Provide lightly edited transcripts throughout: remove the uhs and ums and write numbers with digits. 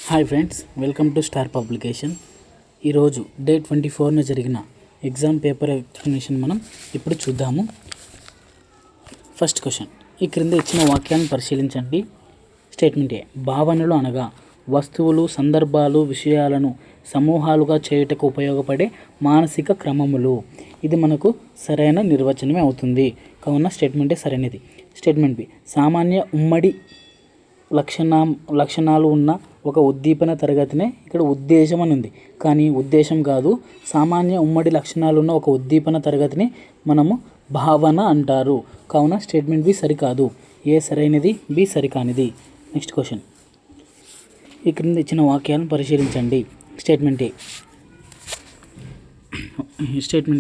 Hi friends, welcome to star publication. ఈరోజు day 24న జరిగిన exam paper explanation మనం ఇప్పుడు చూద్దాము. ఫస్ట్ క్వశ్చన్, ఈ క్రింద ఇచ్చిన వాక్యాలను పరిశీలించండి. స్టేట్మెంట్ ఏ, భావనలు అనగా వస్తువులు, సందర్భాలు, విషయాలను సమూహాలుగా చేయుటకు ఉపయోగపడే మానసిక క్రమములు. ఇది మనకు సరైన నిర్వచనమే అవుతుంది. కావున స్టేట్మెంటే సరైనది. స్టేట్మెంట్ బి, సామాన్య ఉమ్మడి లక్షణాలు ఉన్న ఒక ఉద్దీపన తరగతినే ఇక్కడ ఉద్దేశం అని ఉంది, కానీ ఉద్దేశం కాదు. సామాన్య ఉమ్మడి లక్షణాలు ఉన్న ఒక ఉద్దీపన తరగతిని మనము భావన అంటారు. కావున స్టేట్మెంట్ బి సరికాదు. ఏ సరైనది, బి సరికానిది. నెక్స్ట్ క్వశ్చన్, ఈ క్రింద ఇచ్చిన వాక్యాలను పరిశీలించండి. స్టేట్మెంట్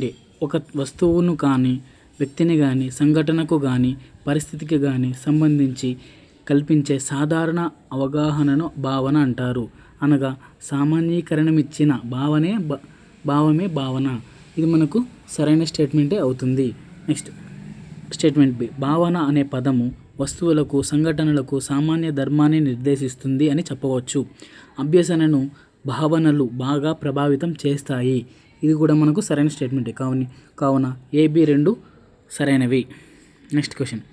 ఏ, ఒక వస్తువును కానీ, వ్యక్తిని కానీ, సంఘటనకు కానీ, పరిస్థితికి కానీ సంబంధించి కల్పించే సాధారణ అవగాహనను భావన అంటారు. అనగా సామాన్యీకరణమిచ్చిన భావమే భావన. ఇది మనకు సరైన స్టేట్మెంటే అవుతుంది. నెక్స్ట్ స్టేట్మెంట్ బి, భావన అనే పదము వస్తువులకు, సంఘటనలకు సామాన్య ధర్మాన్ని నిర్దేశిస్తుంది అని చెప్పవచ్చు. అభ్యసనను భావనలు బాగా ప్రభావితం చేస్తాయి. ఇది కూడా మనకు సరైన స్టేట్మెంటే. కావున ఏబి రెండు సరైనవి. నెక్స్ట్ క్వశ్చన్,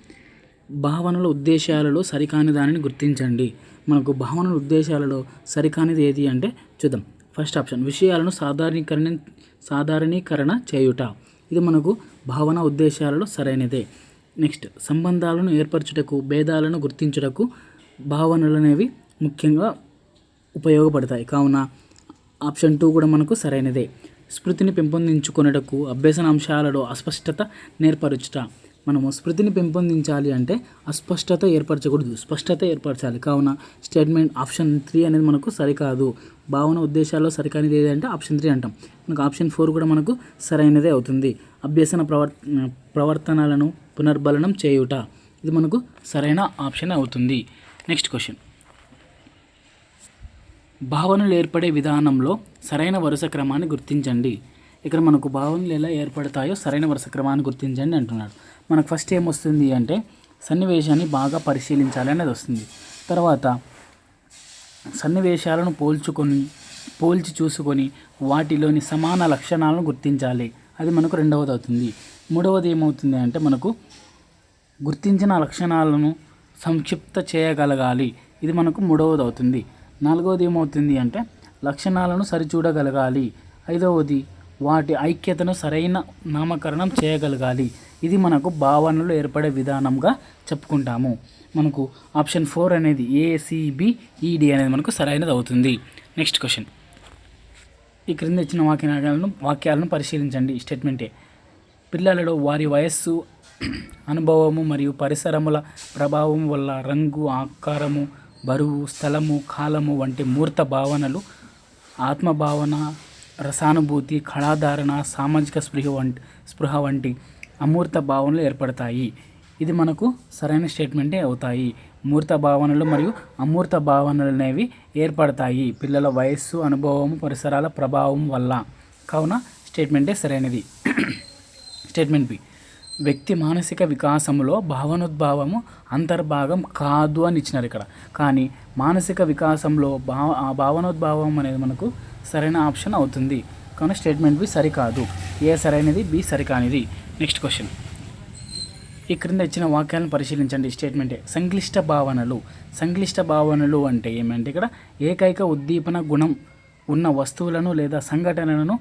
భావనల ఉద్దేశాలలో సరికాని దానిని గుర్తించండి. మనకు భావనల ఉద్దేశాలలో సరికానిది ఏది అంటే చూద్దాం. ఫస్ట్ ఆప్షన్, విషయాలను సాధారణీకరణ చేయుట. ఇది మనకు భావన ఉద్దేశాలలో సరైనదే. నెక్స్ట్, సంబంధాలను ఏర్పరచుటకు, భేదాలను గుర్తించుటకు భావనలు అనేవి ముఖ్యంగా ఉపయోగపడతాయి. కావున ఆప్షన్ 2 కూడా మనకు సరైనదే. స్మృతిని పెంపొందించుకొనుటకు, అభ్యసన అంశాలలో అస్పష్టత నేర్పరచుట. మనము స్మృతిని పెంపొందించాలి అంటే అస్పష్టత ఏర్పరచకూడదు, స్పష్టత ఏర్పరచాలి. కావున స్టేట్మెంట్ ఆప్షన్ 3 అనేది మనకు సరికాదు. భావన ఉద్దేశాల్లో సరికానిది ఏదంటే ఆప్షన్ 3 అంటాం. మనకు ఆప్షన్ 4 కూడా మనకు సరైనదే అవుతుంది. అభ్యసన ప్రవర్తనలను పునర్బలనం చేయుట. ఇది మనకు సరైన ఆప్షన్ అవుతుంది. నెక్స్ట్ క్వశ్చన్, భావనలు ఏర్పడే విధానంలో సరైన వరుస క్రమాన్ని గుర్తించండి. ఇక్కడ మనకు భావనలు ఎలా ఏర్పడతాయో సరైన వరుస క్రమాన్ని గుర్తించండి అంటున్నాడు. మనకు ఫస్ట్ ఏమొస్తుంది అంటే సన్నివేశాన్ని బాగా పరిశీలించాలి అనేది వస్తుంది. తర్వాత సన్నివేశాలను పోల్చి చూసుకొని వాటిలోని సమాన లక్షణాలను గుర్తించాలి. అది మనకు రెండవది అవుతుంది. మూడవది ఏమవుతుంది అంటే మనకు గుర్తించిన లక్షణాలను సంక్షిప్త చేయగలగాలి. ఇది మనకు మూడవది అవుతుంది. నాలుగవది ఏమవుతుంది అంటే లక్షణాలను సరిచూడగలగాలి. ఐదవది వాటి ఐక్యతను సరైన నామకరణం చేయగలగాలి. ఇది మనకు భావనలు ఏర్పడే విధానంగా చెప్పుకుంటాము. మనకు ఆప్షన్ 4 అనేది ACBED అనేది మనకు సరైనది అవుతుంది. నెక్స్ట్ క్వశ్చన్, ఈ క్రింద ఇచ్చిన వాక్యాలను పరిశీలించండి. స్టేట్మెంటే, పిల్లలలో వారి వయస్సు, అనుభవము మరియు పరిసరముల ప్రభావం వల్ల రంగు, ఆకారము, బరువు, స్థలము, కాలము వంటి మూర్త భావనలు, ఆత్మభావన, రసానుభూతి, కళాధారణ, సామాజిక స్పృహ వంటి అమూర్త భావనలు ఏర్పడతాయి. ఇది మనకు సరైన స్టేట్మెంటే అవుతాయి. మూర్త భావనలు మరియు అమూర్త భావనలు అనేవి ఏర్పడతాయి పిల్లల వయస్సు, అనుభవము, పరిసరాల ప్రభావం వల్ల. కావున స్టేట్మెంటే సరైనది. స్టేట్మెంట్ బి, వ్యక్తి మానసిక వికాసములో భావనోద్భావము అంతర్భాగం కాదు అని ఇచ్చినారు ఇక్కడ. కానీ మానసిక వికాసంలో భావనోద్భావం అనేది మనకు సరైన ఆప్షన్ అవుతుంది. కానీ స్టేట్మెంట్ బి సరికాదు. ఏ సరైనది, బి సరికానిది. నెక్స్ట్ క్వశ్చన్, ఈ క్రింద ఇచ్చిన వాక్యాలను పరిశీలించండి. స్టేట్మెంటే, సంక్లిష్ట భావనలు అంటే ఏమంటే ఇక్కడ ఏకైక ఉద్దీపన గుణం ఉన్న వస్తువులను లేదా సంఘటనలను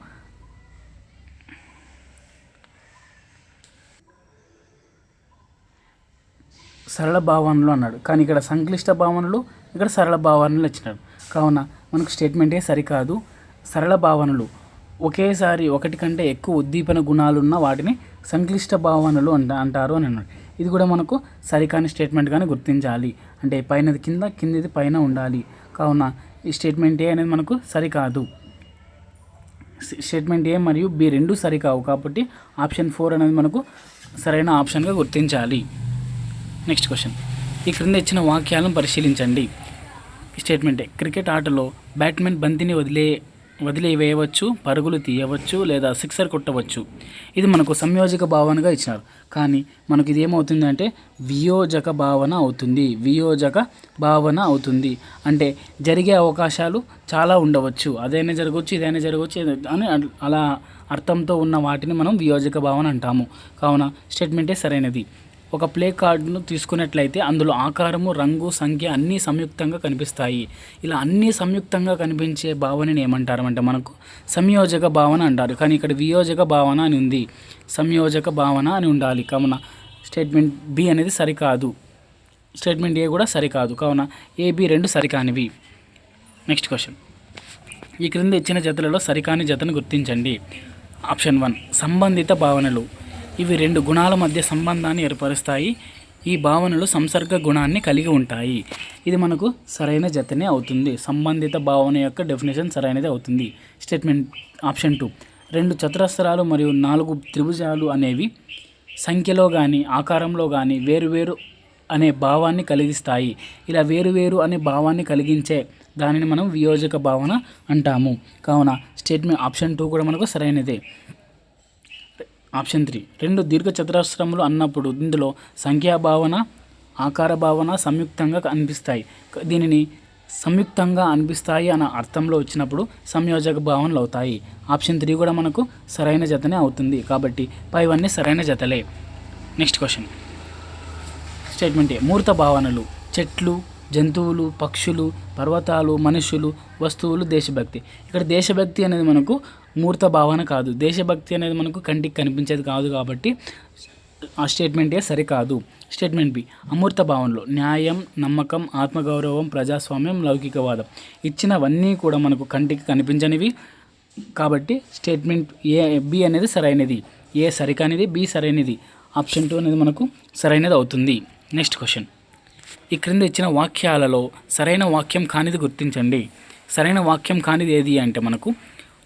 సరళ భావనలు అన్నాడు. కానీ ఇక్కడ సంక్లిష్ట భావనలు, ఇక్కడ సరళ భావనలు ఇచ్చినాడు. కావున మనకు స్టేట్మెంటే సరికాదు. సరళ భావనలు ఒకేసారి ఒకటి కంటే ఎక్కువ ఉద్దీపన గుణాలున్న వాటిని సంక్లిష్ట భావనలు అంటారు అని అన్నాడు. ఇది కూడా మనకు సరికాని స్టేట్మెంట్గానే గుర్తించాలి. అంటే పైనది కింద, కిందది పైన ఉండాలి. కావున ఈ స్టేట్మెంట్ ఏ అనేది మనకు సరికాదు. స్టేట్మెంట్ ఏ మరియు బి రెండు సరికావు. కాబట్టి ఆప్షన్ 4 అనేది మనకు సరైన ఆప్షన్గా గుర్తించాలి. నెక్స్ట్ క్వశ్చన్, ఈ క్రింద ఇచ్చిన వాక్యాలను పరిశీలించండి. స్టేట్మెంటే, క్రికెట్ ఆటలో బ్యాట్స్మెన్ బంతిని వదిలివేయవచ్చు, పరుగులు తీయవచ్చు లేదా సిక్సర్ కొట్టవచ్చు. ఇది మనకు సంయోజక భావనగా ఇచ్చినారు. కానీ మనకు ఇది ఏమవుతుంది వియోజక భావన అవుతుంది. వియోజక భావన అవుతుంది అంటే జరిగే అవకాశాలు చాలా ఉండవచ్చు. అదైనా జరగవచ్చు, ఇదైనా జరగవచ్చు అని అలా అర్థంతో ఉన్న వాటిని మనం వియోజక భావన అంటాము. కావున స్టేట్మెంటే సరైనది. ఒక ప్లే కార్డును తీసుకున్నట్లయితే అందులో ఆకారము, రంగు, సంఖ్య అన్నీ సంయుక్తంగా కనిపిస్తాయి. ఇలా అన్నీ సంయుక్తంగా కనిపించే భావనని ఏమంటారు మనకు సంయోజక భావన అంటారు. కానీ ఇక్కడ వియోజక భావన అని ఉంది, సంయోజక భావన అని ఉండాలి. కావున స్టేట్మెంట్ బి అనేది సరికాదు, స్టేట్మెంట్ ఏ కూడా సరికాదు. కావున ఏబి రెండు సరికానివి. నెక్స్ట్ క్వశ్చన్, ఈ క్రింద ఇచ్చిన జతలలో సరికాని జతను గుర్తించండి. ఆప్షన్ 1 సంబంధిత భావనలు. ఇవి రెండు గుణాల మధ్య సంబంధాన్ని ఏర్పరుస్తాయి. ఈ భావనలు సంసర్గ గుణాన్ని కలిగి ఉంటాయి. ఇది మనకు సరైన జతనే అవుతుంది. సంబంధిత భావన యొక్క డెఫినేషన్ సరైనది అవుతుంది. స్టేట్మెంట్ ఆప్షన్ 2 రెండు చతురస్రాలు మరియు 4 త్రిభుజాలు అనేవి సంఖ్యలో కానీ ఆకారంలో కానీ వేరువేరు అనే భావాన్ని కలిగిస్తాయి. ఇలా వేరువేరు అనే భావాన్ని కలిగించే దానిని మనం వియోజక భావన అంటాము. కావున స్టేట్మెంట్ ఆప్షన్ 2 కూడా మనకు సరైనదే. ఆప్షన్ 3 రెండు దీర్ఘ చతురస్రములు అన్నప్పుడు ఇందులో సంఖ్యా భావన, ఆకార భావన సంయుక్తంగా అనిపిస్తాయి. దీనిని సంయుక్తంగా అనిపిస్తాయి అన్న అర్థంలో వచ్చినప్పుడు సంయోజక భావనలు అవుతాయి. ఆప్షన్ 3 కూడా మనకు సరైన జతనే అవుతుంది. కాబట్టి పైవన్నీ సరైన జతలే. నెక్స్ట్ క్వశ్చన్, స్టేట్మెంట్ ఏ మూర్త భావనలు. చెట్లు, జంతువులు, పక్షులు, పర్వతాలు, మనుషులు, వస్తువులు, దేశభక్తి. ఇక్కడ దేశభక్తి అనేది మనకు మూర్త భావన కాదు. దేశభక్తి అనేది మనకు కంటికి కనిపించేది కాదు. కాబట్టి ఆ స్టేట్మెంటే సరికాదు. స్టేట్మెంట్ బి అమూర్త భావనలు. న్యాయం, నమ్మకం, ఆత్మగౌరవం, ప్రజాస్వామ్యం, లౌకికవాదం. ఇచ్చినవన్నీ కూడా మనకు కంటికి కనిపించనివి. కాబట్టి స్టేట్మెంట్ బి అనేది సరైనది. ఏ సరికానిది, బి సరైనది. ఆప్షన్ 2 అనేది మనకు సరైనది అవుతుంది. నెక్స్ట్ క్వశ్చన్, ఈ క్రింద ఇచ్చిన వాక్యాలలో సరైన వాక్యం కానిది గుర్తించండి. సరైన వాక్యం కానిది ఏది అంటే మనకు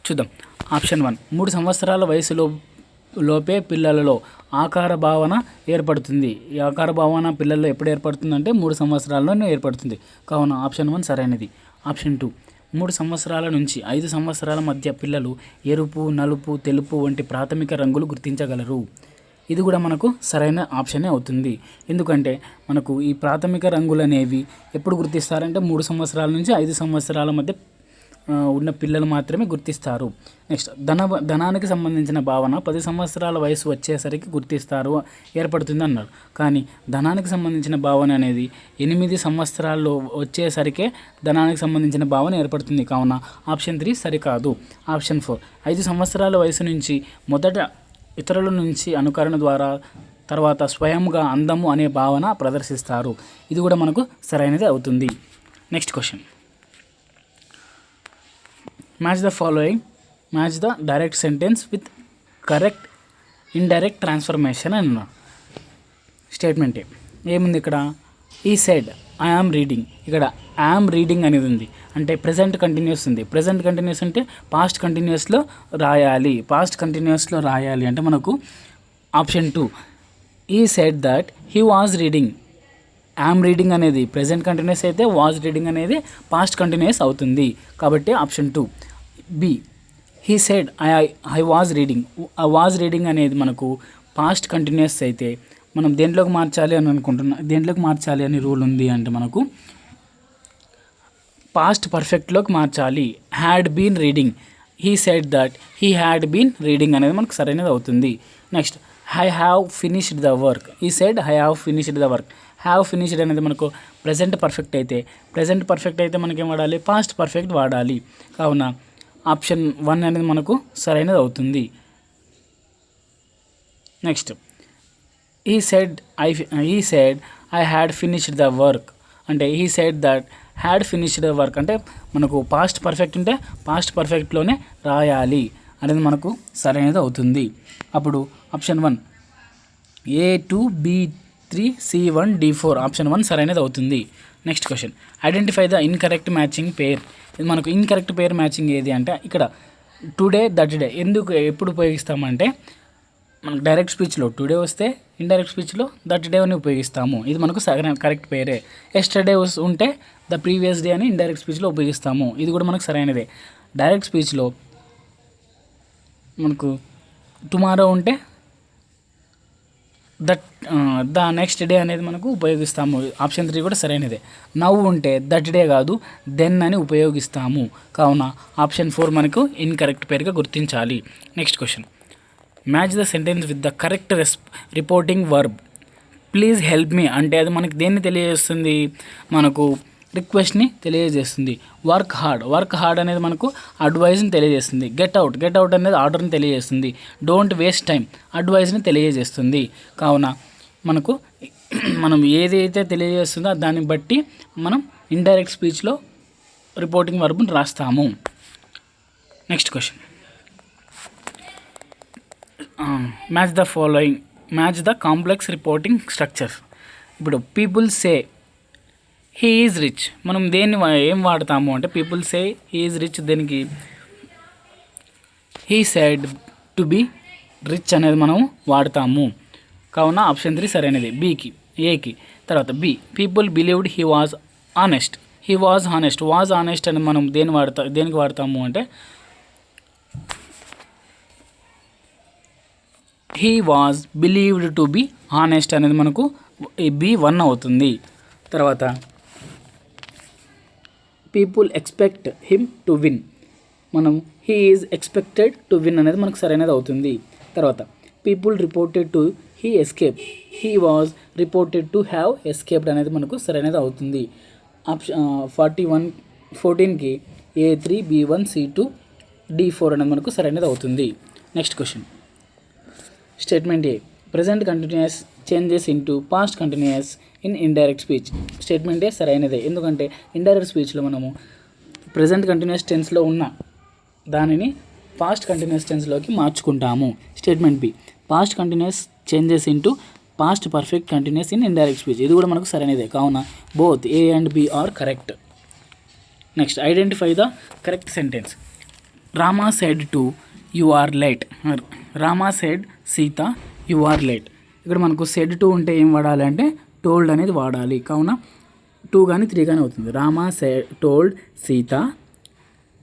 చూద్దాం. ఆప్షన్ 1 3 సంవత్సరాల వయసులోపే పిల్లలలో ఆకార భావన ఏర్పడుతుంది. ఈ ఆకార భావన పిల్లల్లో ఎప్పుడు ఏర్పడుతుందంటే 3 సంవత్సరాల్లోనే ఏర్పడుతుంది. కావున ఆప్షన్ 1 సరైనది. ఆప్షన్ 2 3 సంవత్సరాల నుంచి 5 సంవత్సరాల మధ్య పిల్లలు ఎరుపు, నలుపు, తెలుపు వంటి ప్రాథమిక రంగులు గుర్తించగలరు. ఇది కూడా మనకు సరైన ఆప్షనే అవుతుంది. ఎందుకంటే మనకు ఈ ప్రాథమిక రంగులు అనేవి ఎప్పుడు గుర్తిస్తారంటే 3 సంవత్సరాల నుంచి 5 సంవత్సరాల మధ్య ఉన్న పిల్లలు మాత్రమే గుర్తిస్తారు. నెక్స్ట్ ధనానికి సంబంధించిన భావన 10 సంవత్సరాల వయసు వచ్చేసరికి గుర్తిస్తారు, ఏర్పడుతుంది అన్నారు. కానీ ధనానికి సంబంధించిన భావన అనేది 8 సంవత్సరాల్లో వచ్చేసరికే ధనానికి సంబంధించిన భావన ఏర్పడుతుంది. కావున ఆప్షన్ 3 సరికాదు. ఆప్షన్ 4 5 సంవత్సరాల వయసు నుంచి మొదట ఇతరుల నుంచి అనుకరణ ద్వారా తర్వాత స్వయంగా అందము అనే భావన ప్రదర్శిస్తారు. ఇది కూడా మనకు సరైనది అవుతుంది. Next question, match the following, match the direct sentence with correct indirect transformation అని అన్నారు. స్టేట్మెంట్ ఏముంది ఇక్కడ? ఈ సెడ్ ఐ ఆమ్ రీడింగ్. ఇక్కడ యామ్ రీడింగ్ అనేది ఉంది అంటే ప్రెజెంట్ కంటిన్యూస్ ఉంది. ప్రెజెంట్ కంటిన్యూస్ అంటే పాస్ట్ కంటిన్యూస్లో రాయాలి. పాస్ట్ కంటిన్యూస్లో రాయాలి అంటే మనకు ఆప్షన్ 2 ఈ said that he was reading. Yam reading అనేది ప్రెజెంట్ కంటిన్యూస్ అయితే వాజ్ రీడింగ్ అనేది పాస్ట్ కంటిన్యూస్ అవుతుంది. కాబట్టి option 2. B he said I was reading. ఆ వాజ్ రీడింగ్ అనేది మనకు పాస్ట్ కంటిన్యూస్ అయితే మనం దేంట్లోకి మార్చాలి అని దేంట్లోకి మార్చాలి అని రూల్ ఉంది అంటే మనకు పాస్ట్ పర్ఫెక్ట్లోకి మార్చాలి. Had been reading. He said that he had been reading అనేది మనకు సరైనది అవుతుంది. Next I have finished the work. He said I have finished the work. Have finished అనేది మనకు ప్రెజెంట్ పర్ఫెక్ట్ అయితే మనకేం వాడాలి? పాస్ట్ పర్ఫెక్ట్ వాడాలి. కావున ఆప్షన్ 1 అనేది మనకు సరైనది అవుతుంది. Next he said I had finished the work అంటే he said that had finished the work అంటే మనకు పాస్ట్ పర్ఫెక్ట్ ఉంటే పాస్ట్ పర్ఫెక్ట్లోనే రాయాలి అనేది మనకు సరైనది అవుతుంది. అప్పుడు option 1 A2 B3 C1 D4 option 1 సరైనది అవుతుంది. Next question, identify the incorrect matching pair. ఇది మనకు ఇన్కరెక్ట్ పేర్ మ్యాచింగ్ ఏది అంటే ఇక్కడ టుడే దట్ డే ఎప్పుడు ఉపయోగిస్తామంటే మనకు డైరెక్ట్ స్పీచ్లో టుడే వస్తే ఇండైరెక్ట్ స్పీచ్లో దట్ డే అని ఉపయోగిస్తాము. ఇది మనకు కరెక్ట్ పేరే. ఎస్టర్డే ఉంటే ద ప్రీవియస్ డే అని ఇండైరెక్ట్ స్పీచ్లో ఉపయోగిస్తాము. ఇది కూడా మనకు సరైనదే. డైరెక్ట్ స్పీచ్లో మనకు టుమారో ఉంటే ద నెక్స్ట్ డే అనేది మనకు ఉపయోగిస్తాము. ఆప్షన్ 3 కూడా సరైనదే. నవ్వు ఉంటే దట్ డే కాదు దెన్ అని ఉపయోగిస్తాము. కావున ఆప్షన్ 4 మనకు ఇన్కరెక్ట్ పేరుగా గుర్తించాలి. Next question, match the sentence with the correct reporting verb. Please help me అంటే అది మనకి దేన్ని తెలియజేస్తుంది? మనకు రిక్వెస్ట్ని తెలియజేస్తుంది. వర్క్ హార్డ్ అనేది మనకు అడ్వైజ్ని తెలియజేస్తుంది. గెట్ అవుట్ అనేది ఆర్డర్ని తెలియజేస్తుంది. డోంట్ వేస్ట్ టైం అడ్వైజ్ని తెలియజేస్తుంది. కావున మనం ఏదైతే తెలియజేస్తుందో దాన్ని బట్టి మనం ఇండైరెక్ట్ స్పీచ్లో రిపోర్టింగ్ వర్బ్ని రాస్తాము. Next question, match the complex reporting structures. ఇప్పుడు people say he is rich, మనం ఏం వాడతాము అంటే people say he is rich, దేనికి he said to be rich అనేది మనం వాడతాము. కావున ఆప్షన్ 3 సరైనది. ఏకి తర్వాత B, people believed he was honest. Was honest అని మనం దేనికి వాడతాము అంటే he was believed to be honest అనేది మనకు B1 అవుతుంది. తర్వాత people expect him to win, మనం he is expected to win అనేది మనకు సరైనది అవుతుంది. తర్వాత people reported to he escape, he was reported to have escaped అనేది మనకు సరైనది అవుతుంది. Option 14కి A3 B1 C2 D4 అనేది మనకు సరైనది అవుతుంది. Next question, statement A, present continuous changes into past continuous in indirect speech. Statement A సరైనదే. ఎందుకంటే ఇండైరెక్ట్ స్పీచ్లో మనము ప్రెజెంట్ కంటిన్యూస్ టెన్స్లో ఉన్న దానిని పాస్ట్ కంటిన్యూస్ టెన్స్లోకి మార్చుకుంటాము. Statement B, past continuous changes into past perfect continuous in indirect speech. ఇది కూడా మనకు సరైనదే. కావున both A and B are correct. Next, identify the correct sentence. Rama said to you are late. Rama said Sita you are late. ఇక్కడ మనకు said to ఉంటే ఏం వాడాలి అంటే టోల్డ్ అనేది వాడాలి. కావున 2 కానీ 3 కానీ అవుతుంది. Rama told Sita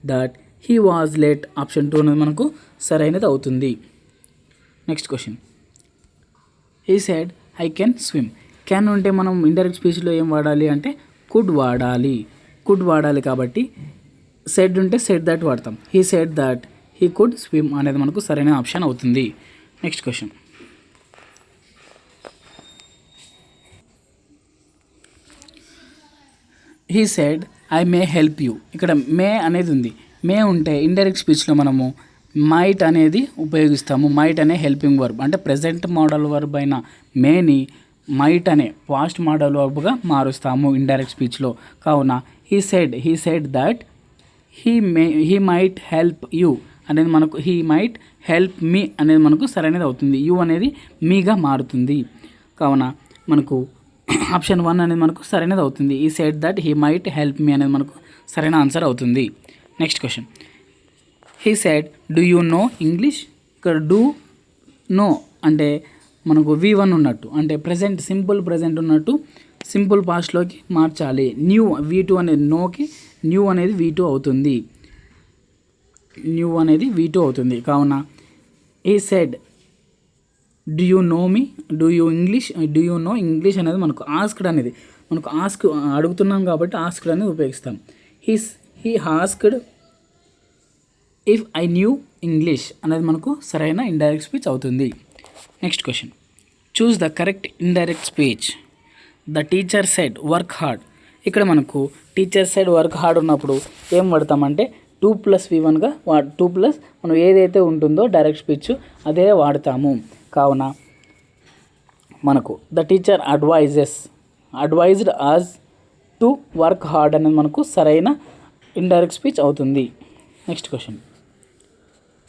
that he was late. Option 2 అనేది మనకు సరైనది అవుతుంది. Next question, he said I can swim. Can ఉంటే మనం ఇండైరెక్ట్ స్పీచ్లో ఏం వాడాలి అంటే కుడ్ వాడాలి. కాబట్టి సెడ్ ఉంటే సెడ్ దట్ వాడతాం. He said that he could swim అనేది మనకు సరైన ఆప్షన్ అవుతుంది. Next question, he said I may help you. ఇక్కడ మే అనేది ఉంది. మే ఉంటే ఇండైరెక్ట్ స్పీచ్లో మనము మైట్ అనేది ఉపయోగిస్తాము. మైట్ అనే హెల్పింగ్ వర్బ్ అంటే ప్రెజెంట్ మోడల్ వర్బ్ అయిన మేని మైట్ అనే పాస్ట్ మోడల్ వర్బ్గా మారుస్తాము ఇండైరెక్ట్ స్పీచ్లో. కావున he said that he might help you అనేది మనకు హీ మైట్ హెల్ప్ మీ అనేది మనకు సరైనది అవుతుంది. యూ అనేది మీగా మారుతుంది. కావున మనకు ఆప్షన్ 1 అనేది మనకు సరైనది అవుతుంది. ఈ said that he might help me అనేది మనకు సరైన ఆన్సర్ అవుతుంది. Next question, he said do you know English. ఇక్కడ డూ నో అంటే మనకు V1 ఉన్నట్టు అంటే ప్రెజెంట్ సింపుల్ ప్రెజెంట్ ఉన్నట్టు సింపుల్ పాస్ట్లోకి మార్చాలి. న్యూ V2 అనేది నోకి న్యూ అనేది V2 అవుతుంది. కావున he said do you know me, do you know English అనేది మనకు ఆస్క్డ్ అనేది మనకు అడుగుతున్నాం కాబట్టి ఆస్క్డ్ అనేది ఉపయోగిస్తాం. He asked if I knew English అనేది మనకు సరైన ఇండైరెక్ట్ స్పీచ్ అవుతుంది. Next question, choose the correct indirect speech. The teacher said work hard. ఇక్కడ మనకు టీచర్ సెడ్ వర్క్ హార్డ్ ఉన్నప్పుడు ఏం వాడతామంటే 2+V1గా 2+ మనం ఏదైతే ఉంటుందో డైరెక్ట్ స్పీచ్ అదే వాడతాము. కావున మనకు the teacher advised us to work hard అనేది మనకు సరైన ఇండైరెక్ట్ స్పీచ్ అవుతుంది. నెక్స్ట్ క్వశ్చన్,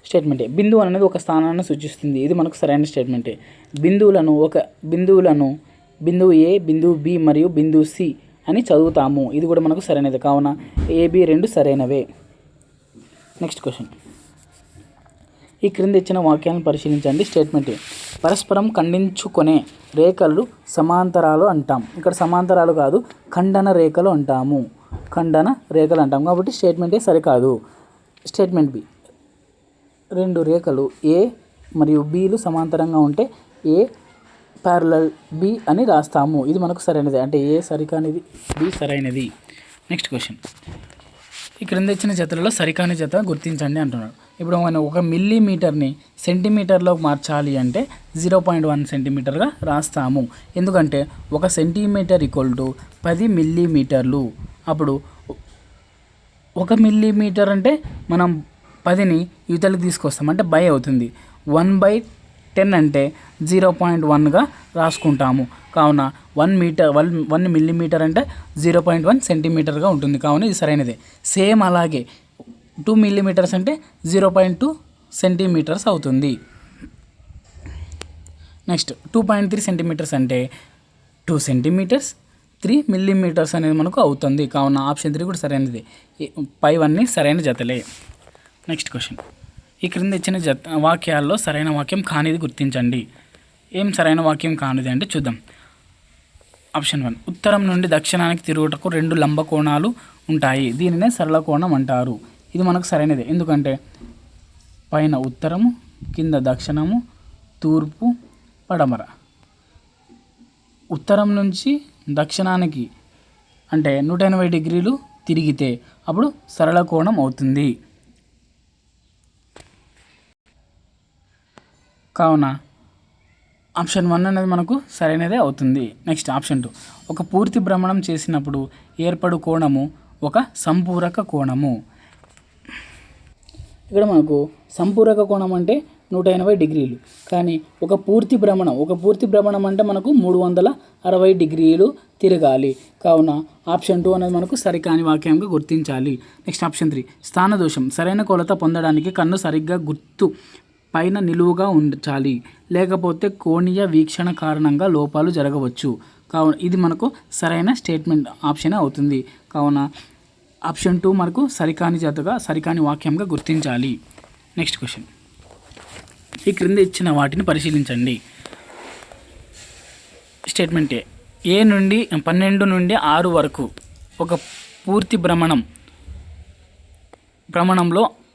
స్టేట్మెంటే, బిందువు అనేది ఒక స్థానాన్ని సూచిస్తుంది. ఇది మనకు సరైన స్టేట్మెంటే. బిందువులను బిందువు ఏ, బిందువు బి మరియు బిందువు సి అని చదువుతాము. ఇది కూడా మనకు సరైనది. కావున AB 2 సరైనవే. నెక్స్ట్ క్వశ్చన్, ఈ క్రింద ఇచ్చిన వాక్యాలను పరిశీలించండి. స్టేట్మెంట్ ఏ. పరస్పరం ఖండించుకునే రేఖలు సమాంతరాలు అంటాం. ఇక్కడ సమాంతరాలు కాదు, ఖండన రేఖలు అంటాము. ఖండన రేఖలు అంటాం కాబట్టి స్టేట్మెంట్ ఏ సరికాదు. Statement B. రెండు రేఖలు ఏ మరియు బిలు సమాంతరంగా ఉంటే ఏ ప్యారలల్ బి అని రాస్తాము. ఇది మనకు సరైనది. అంటే ఏ సరికానిది, బి సరైనది. Next question. ఈ క్రింద ఇచ్చిన జతలలో సరికాని జత గుర్తించండి అంటున్నాడు. ఇప్పుడు మనం 1 మిల్లీమీటర్ని సెంటీమీటర్లోకి మార్చాలి అంటే 0.1 సెంటీమీటర్గా రాస్తాము. ఎందుకంటే 1 సెంటీమీటర్ = 10 మిల్లీమీటర్లు. అప్పుడు 1 మిల్లీమీటర్ అంటే మనం 10ని యువతలకి తీసుకొస్తాం అంటే బై అవుతుంది. 1/10 అంటే 0.1గా రాసుకుంటాము. కావున 1 మిల్లీమీటర్ అంటే 0.1 సెంటీమీటర్గా ఉంటుంది. కావున ఇది సరైనదే. సేమ్ అలాగే 2 మిల్లీమీటర్స్ అంటే 0.2 సెంటీమీటర్స్ అవుతుంది. నెక్స్ట్ 2.3 సెంటీమీటర్స్ అంటే 2 సెంటీమీటర్స్ 3 మిల్లీమీటర్స్ అనేది మనకు అవుతుంది. కావున ఆప్షన్ 3 కూడా సరైనది. పైవన్నీ సరైన జతలే. Next question. ఈ క్రింద ఇచ్చిన వాక్యాల్లో సరైన వాక్యం కానిది గుర్తించండి. ఏం సరైన వాక్యం కానిది అంటే చూద్దాం. ఆప్షన్ 1. ఉత్తరం నుండి దక్షిణానికి తిరుగుటకు 2 లంబ కోణాలు ఉంటాయి. దీనినే సరళ కోణం అంటారు. ఇది మనకు సరైనదే. ఎందుకంటే పైన ఉత్తరము, కింద దక్షిణము, తూర్పు, పడమర. ఉత్తరం నుంచి దక్షిణానికి అంటే 180 డిగ్రీలు తిరిగితే అప్పుడు సరళ కోణం అవుతుంది. కావున ఆప్షన్ 1 అనేది మనకు సరైనదే అవుతుంది. Next option 2. ఒక పూర్తి భ్రమణం చేసినప్పుడు ఏర్పడు కోణము ఒక సంపూరక కోణము. ఇక్కడ మనకు సంపూరక కోణం అంటే 180 డిగ్రీలు. కానీ ఒక పూర్తి భ్రమణం అంటే మనకు 360 డిగ్రీలు తిరగాలి. కావున ఆప్షన్ 2 అనేది మనకు సరికాని వాక్యంగా గుర్తించాలి. Next option 3. స్థానదోషం. సరైన కొలత పొందడానికి కన్ను సరిగ్గా గుర్తు పైన నిలువుగా ఉంచాలి, లేకపోతే కోణీయ వీక్షణ కారణంగా లోపాలు జరగవచ్చు. కావున ఇది మనకు సరైన స్టేట్మెంట్ ఆప్షన్ అవుతుంది. కావున ఆప్షన్ 2 మనకు సరికాని వాక్యంగా గుర్తించాలి. Next question. ఈ క్రింద ఇచ్చిన వాటిని పరిశీలించండి. స్టేట్మెంట్ ఏ. 12 నుండి 6 వరకు ఒక పూర్తి భ్రమణంలో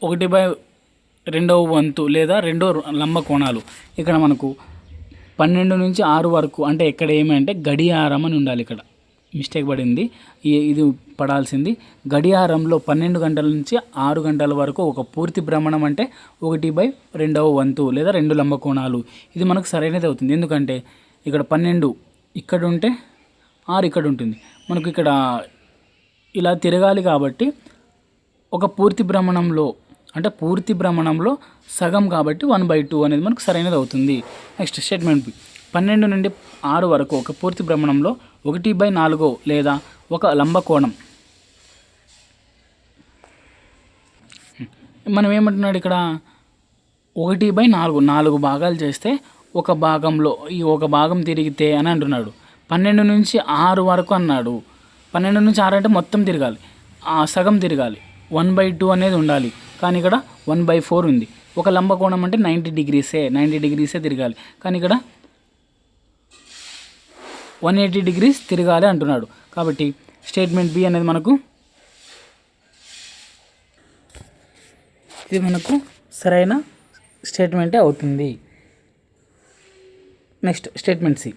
1/2 వంతు లేదా 2 లంబ కోణాలు. ఇక్కడ మనకు 12 నుంచి 6 వరకు అంటే ఇక్కడ ఏమంటే గడియారం అని ఉండాలి. ఇక్కడ మిస్టేక్ పడింది. ఇది పడాల్సింది. గడియారంలో 12 గంటల నుంచి 6 గంటల వరకు ఒక పూర్తి భ్రమణం అంటే 1/2 వంతు లేదా 2 లంబ కోణాలు. ఇది మనకు సరైనది అవుతుంది. ఎందుకంటే ఇక్కడ 12 ఇక్కడ ఉంటే 6 ఇక్కడ ఉంటుంది. మనకు ఇక్కడ ఇలా తిరగాలి కాబట్టి ఒక పూర్తి భ్రమణంలో సగం కాబట్టి 1/2 అనేది మనకు సరైనది అవుతుంది. Next statement B. 12 నుండి 6 వరకు ఒక పూర్తి భ్రమణంలో 1/4 లేదా ఒక లంబ కోణం. మనం ఏమంటున్నాడు ఇక్కడ 1/4 4 భాగాలు చేస్తే ఒక భాగం తిరిగితే అని అంటున్నాడు. 12 నుంచి 6 వరకు అన్నాడు. 12 నుంచి 6 అంటే మొత్తం తిరగాలి, సగం తిరగాలి, 1/2 అనేది ఉండాలి. కానీ ఇక్కడ 1/4 ఉంది. ఒక లంబ కోణం అంటే 90 డిగ్రీసే తిరగాలి. కానీ ఇక్కడ 180 డిగ్రీస్ తిరగాలి అంటున్నాడు. కాబట్టి స్టేట్మెంట్ బి అనేది ఇది మనకు సరైన స్టేట్మెంటే అవుతుంది. Next statement C.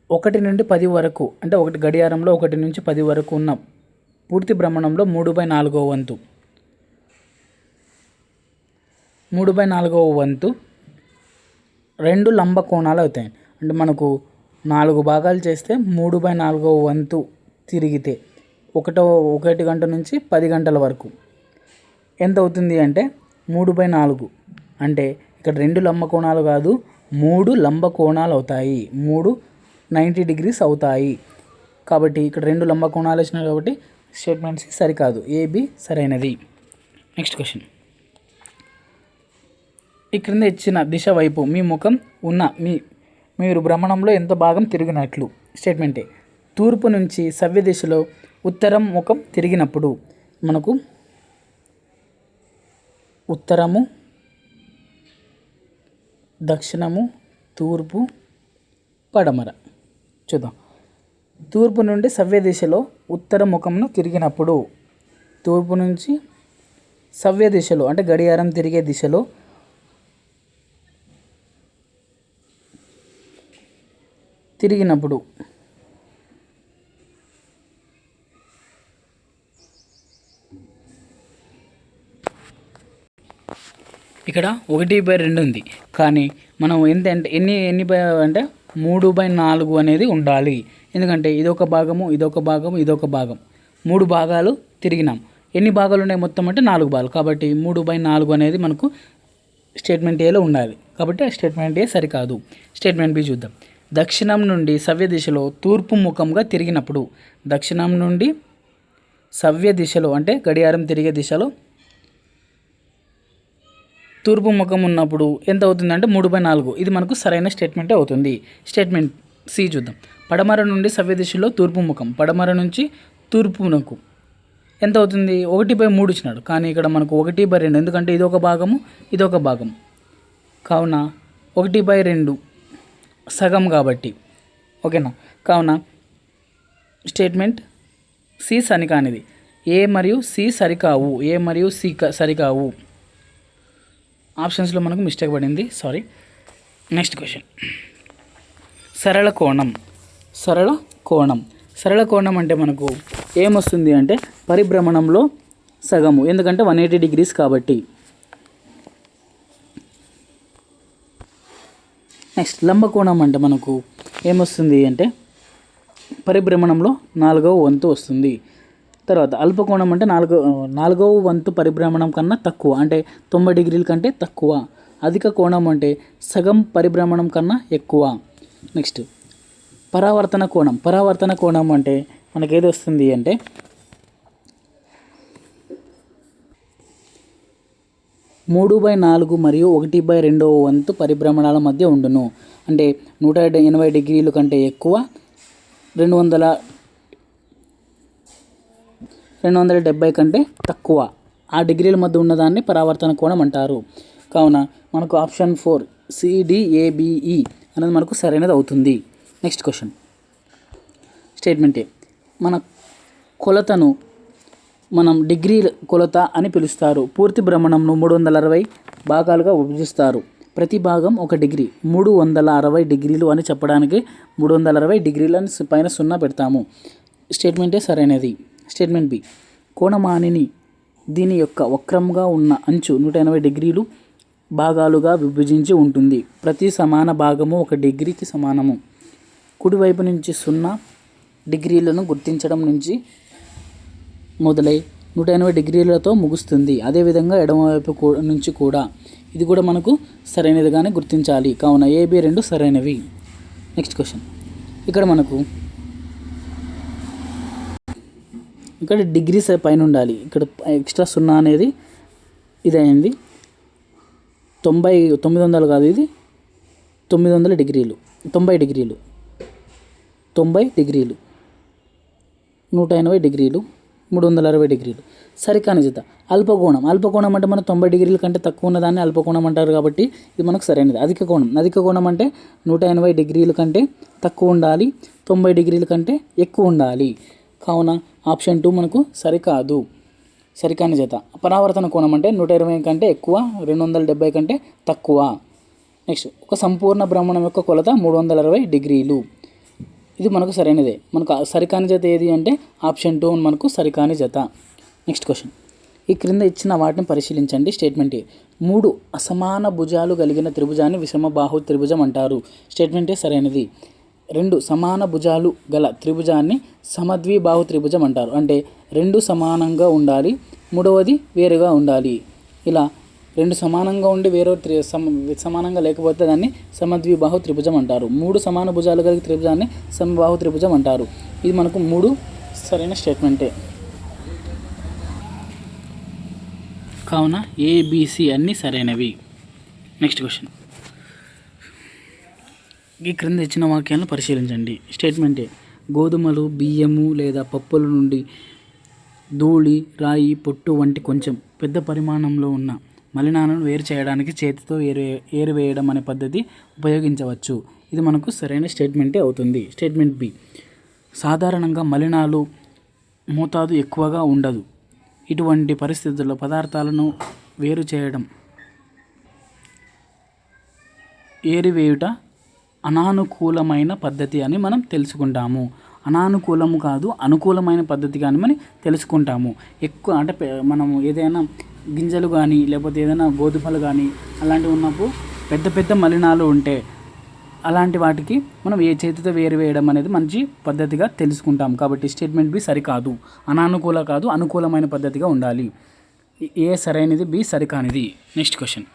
1 నుండి 10 వరకు అంటే గడియారంలో 1 నుంచి 10 వరకు ఉన్న పూర్తి భ్రమణంలో 3/4 వంతు 2 లంబ కోణాలు అవుతాయి. అంటే మనకు 4 భాగాలు చేస్తే 3/4 వంతు తిరిగితే 1 గంట నుంచి 10 గంటల వరకు ఎంత అవుతుంది అంటే 3/4. అంటే ఇక్కడ 2 లంబ కోణాలు కాదు, 3 లంబ కోణాలు అవుతాయి. 3 90 డిగ్రీస్ అవుతాయి. కాబట్టి ఇక్కడ 2 లంబ కోణాలు వచ్చినాయి కాబట్టి స్టేట్మెంట్స్ సరికాదు. ఏబి సరైనది. Next question. ఈ క్రింద ఇచ్చిన దిశ వైపు మీ ముఖం ఉన్న మీరు భ్రమణంలో ఎంత భాగం తిరిగినట్లు. స్టేట్మెంటే. తూర్పు నుంచి సవ్య దిశలో ఉత్తరం ముఖం తిరిగినప్పుడు మనకు ఉత్తరము దక్షిణము, తూర్పు, పడమర. చూద్దాం. తూర్పు నుండి సవ్య దిశలో ఉత్తర ముఖంను తిరిగినప్పుడు, తూర్పు నుంచి సవ్య దిశలో అంటే గడియారం తిరిగే దిశలో తిరిగినప్పుడు ఇక్కడ 1/2 ఉంది, కానీ మనం ఎన్ని అంటే 3/4 అనేది ఉండాలి. ఎందుకంటే ఇదొక భాగము, ఇదొక భాగము, ఇదొక భాగం, 3 భాగాలు తిరిగినాం. ఎన్ని భాగాలు ఉన్నాయి మొత్తం అంటే 4 భాగాలు. కాబట్టి 3/4 అనేది మనకు స్టేట్మెంట్ ఏలో ఉండాలి. కాబట్టి ఆ స్టేట్మెంట్ ఏ సరికాదు. స్టేట్మెంట్ బి చూద్దాం. దక్షిణం నుండి సవ్య దిశలో తూర్పు ముఖంగా తిరిగినప్పుడు, దక్షిణం నుండి సవ్య దిశలో అంటే గడియారం తిరిగే దిశలో తూర్పు ముఖం ఉన్నప్పుడు ఎంత అవుతుందంటే 3/4. ఇది మనకు సరైన స్టేట్మెంటే అవుతుంది. స్టేట్మెంట్ సి చూద్దాం. పడమర నుండి సవ్య దిశలో తూర్పు ముఖం, పడమర నుంచి తూర్పునకు ఎంత అవుతుంది? 1/3 ఇచ్చినాడు, కానీ ఇక్కడ మనకు 1/2, ఎందుకంటే ఇదొక భాగము, ఇదొక భాగం, కావున 1/2 సగం కాబట్టి. ఓకేనా? కావున స్టేట్మెంట్ సి సరికానిది. ఏ మరియు సి సరికావు, ఏ మరియు సి సరికావు. ఆప్షన్స్లో మనకు మిస్టేక్ పడింది, సారీ. Next question. సరళ కోణం. సరళ కోణం. సరళ కోణం అంటే మనకు ఏమొస్తుంది అంటే పరిభ్రమణంలో సగము, ఎందుకంటే 180 డిగ్రీస్ కాబట్టి. నెక్స్ట్ లంబకోణం అంటే మనకు ఏమొస్తుంది అంటే పరిభ్రమణంలో 4వ వంతు వస్తుంది. తర్వాత అల్పకోణం అంటే 4వ వంతు పరిభ్రమణం కన్నా తక్కువ, అంటే 90 డిగ్రీల కంటే తక్కువ. అధిక కోణం అంటే సగం పరిభ్రమణం కన్నా ఎక్కువ. నెక్స్ట్ పరావర్తన కోణం. పరావర్తన కోణం అంటే మనకేది వస్తుంది అంటే 3/4 మరియు 1/2 వంతు పరిభ్రమణాల మధ్య ఉండును. అంటే 180 డిగ్రీల కంటే ఎక్కువ, 270 కంటే తక్కువ. ఆ డిగ్రీల మధ్య ఉన్నదాన్ని పరావర్తన కోణం అంటారు. కావున మనకు ఆప్షన్ 4 CDABE అనేది మనకు సరైనది అవుతుంది. Next question. స్టేట్మెంట్ ఏ. మన కొలతను మనం డిగ్రీ కొలత అని పిలుస్తారు. పూర్తి భ్రమణంను 360 భాగాలుగా విభజిస్తారు. ప్రతి భాగం 1 డిగ్రీ. 360 డిగ్రీలు అని చెప్పడానికి 360 డిగ్రీలను పైన 0 పెడతాము. స్టేట్మెంటే సరైనది. Statement B. కోణమానిని దీని యొక్క వక్రంగా ఉన్న అంచు 180 డిగ్రీలు భాగాలుగా విభజించి ఉంటుంది. ప్రతి సమాన భాగము 1 డిగ్రీకి సమానము. కుడివైపు నుంచి 0 డిగ్రీలను గుర్తించడం నుంచి మొదలై 180 డిగ్రీలతో ముగుస్తుంది. అదేవిధంగా ఎడమవైపు నుంచి కూడా. ఇది కూడా మనకు సరైనదిగానే గుర్తించాలి. కావున AB 2 సరైనవి. Next question. ఇక్కడ మనకు డిగ్రీస్ పైన ఉండాలి. ఇక్కడ ఎక్స్ట్రా 0 అనేది ఇది అయింది. 900 కాదు, ఇది 900 డిగ్రీలు. 90 డిగ్రీలు, 90 డిగ్రీలు, 180 డిగ్రీలు, 360 డిగ్రీలు. సరికాని జత. అల్పకోణం. అల్పకోణం అంటే మనం 90 డిగ్రీల కంటే తక్కువ ఉన్నదాన్ని అల్పకోణం అంటారు, కాబట్టి ఇది మనకు సరైనది. అధిక కోణం. అధిక కోణం అంటే 180 డిగ్రీల కంటే తక్కువ ఉండాలి, 90 డిగ్రీల కంటే ఎక్కువ ఉండాలి. కావున ఆప్షన్ 2 మనకు సరికాదు, సరికాని జత. పరావర్తన కోణం అంటే 120 కంటే ఎక్కువ, 270 కంటే తక్కువ. నెక్స్ట్ ఒక సంపూర్ణ భ్రమణం యొక్క కొలత 360 డిగ్రీలు. ఇది మనకు సరైనదే. మనకు సరికాని జత ఏది అంటే ఆప్షన్ 2 మనకు సరికాని జత. Next question. ఈ క్రింద ఇచ్చిన వాటిని పరిశీలించండి. స్టేట్మెంట్ ఏ. 3 అసమాన భుజాలు కలిగిన త్రిభుజాన్ని విషమబాహు త్రిభుజం అంటారు. స్టేట్మెంటే సరైనది. 2 సమాన భుజాలు గల త్రిభుజాన్ని సమద్విబాహు త్రిభుజం అంటారు. అంటే 2 సమానంగా ఉండాలి, మూడవది వేరుగా ఉండాలి. ఇలా 2 సమానంగా ఉండి వేరే సమానంగా లేకపోతే దాన్ని సమద్విబాహు త్రిభుజం అంటారు. 3 సమాన భుజాలు కలిగిన త్రిభుజాన్ని సమబాహు త్రిభుజం అంటారు. ఇది మనకు 3 సరైన స్టేట్మెంటే. కావున ABC అన్నీ సరైనవి. Next question. ఈ క్రింద ఇచ్చిన వాక్యాలను పరిశీలించండి. స్టేట్మెంటే. గోధుమలు, బియ్యము లేదా పప్పుల నుండి ధూళి, రాయి, పొట్టు వంటి కొంచెం పెద్ద పరిమాణంలో ఉన్న మలినాలను వేరు చేయడానికి చేతితో ఏరివేయడం అనే పద్ధతి ఉపయోగించవచ్చు. ఇది మనకు సరైన స్టేట్మెంటే అవుతుంది. స్టేట్మెంట్ బి, సాధారణంగా మలినాలు మోతాదు ఎక్కువగా ఉండదు. ఇటువంటి పరిస్థితుల్లో పదార్థాలను వేరు చేయడం ఏరివేయుట అనానుకూలమైన పద్ధతి అని మనం తెలుసుకుంటాము. అనానుకూలము కాదు, అనుకూలమైన పద్ధతి కానీ మనం తెలుసుకుంటాము. ఎక్కువ అంటే మనము ఏదైనా గింజలు కానీ లేకపోతే ఏదైనా గోధుమలు కానీ అలాంటివి ఉన్నప్పుడు పెద్ద పెద్ద మలినాలు ఉంటే అలాంటి వాటికి మనం ఏ చేతితో వేయడం అనేది మంచి పద్ధతిగా తెలుసుకుంటాం. కాబట్టి స్టేట్మెంట్ బి సరికాదు. అనానుకూల కాదు, అనుకూలమైన పద్ధతిగా ఉండాలి. ఏ సరైనది, బి సరికానిది. Next question.